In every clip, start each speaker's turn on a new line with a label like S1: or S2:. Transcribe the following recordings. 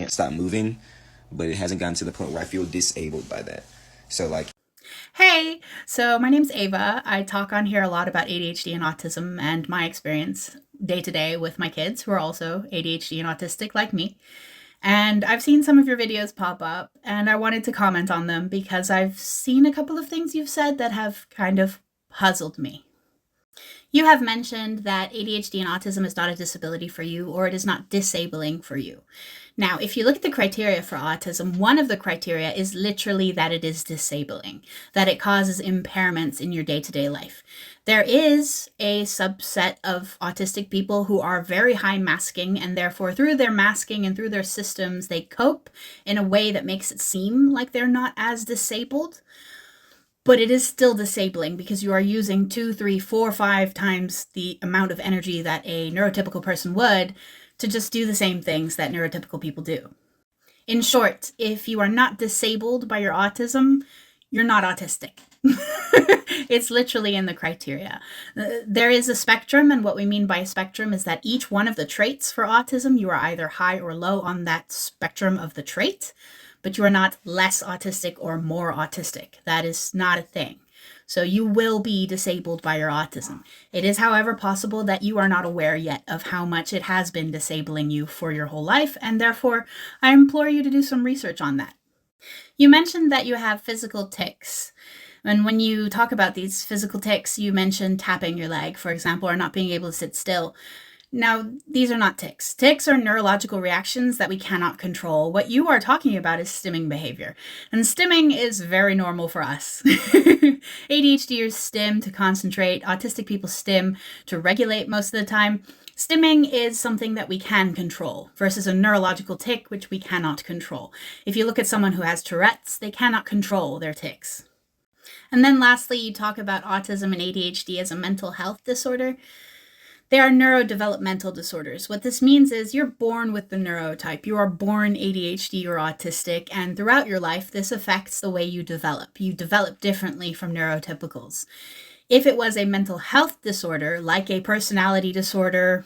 S1: can't stop moving, but it hasn't gotten to the point where I feel disabled by that. So like,
S2: Hey, so my name's Ava. I talk on here a lot about ADHD and autism and my experience day to day with my kids who are also ADHD and autistic like me. And I've seen some of your videos pop up and I wanted to comment on them because I've seen a couple of things you've said that have kind of puzzled me. You have mentioned that ADHD and autism is not a disability for you or it is not disabling for you. Now, if you look at the criteria for autism, one of the criteria is literally that it is disabling, that it causes impairments in your day to day life. There is a subset of autistic people who are very high masking, and therefore, through their masking and through their systems, they cope in a way that makes it seem like they're not as disabled. But it is still disabling because you are using 2, 3, 4, 5 times the amount of energy that a neurotypical person would to just do the same things that neurotypical people do. In short, if you are not disabled by your autism, you're not autistic. It's literally in the criteria. There is a spectrum, and what we mean by a spectrum is that each one of the traits for autism, you are either high or low on that spectrum of the trait, but you are not less autistic or more autistic. That is not a thing. So you will be disabled by your autism. It is, however, possible that you are not aware yet of how much it has been disabling you for your whole life, and therefore I implore you to do some research on that. You mentioned that you have physical tics. And when you talk about these physical tics, you mentioned tapping your leg, for example, or not being able to sit still. Now, these are not tics. Tics are neurological reactions that we cannot control. What you are talking about is stimming behavior. And stimming is very normal for us. ADHDers stim to concentrate. Autistic people stim to regulate most of the time. Stimming is something that we can control versus a neurological tic, which we cannot control. If you look at someone who has Tourette's, they cannot control their tics. And then lastly, you talk about autism and ADHD as a mental health disorder. They are neurodevelopmental disorders. What this means is you're born with the neurotype. You are born ADHD or autistic, and throughout your life, this affects the way you develop. You develop differently from neurotypicals. If it was a mental health disorder, like a personality disorder,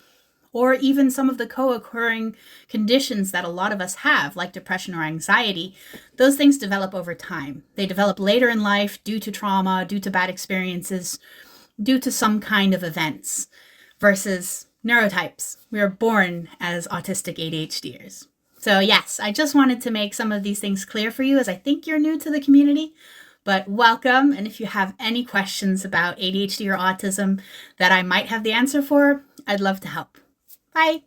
S2: or even some of the co-occurring conditions that a lot of us have, like depression or anxiety, those things develop over time. They develop later in life due to trauma, due to bad experiences, due to some kind of events. Versus neurotypes. We are born as autistic ADHDers. So yes, I just wanted to make some of these things clear for you as I think you're new to the community, but welcome. And if you have any questions about ADHD or autism that I might have the answer for, I'd love to help. Bye.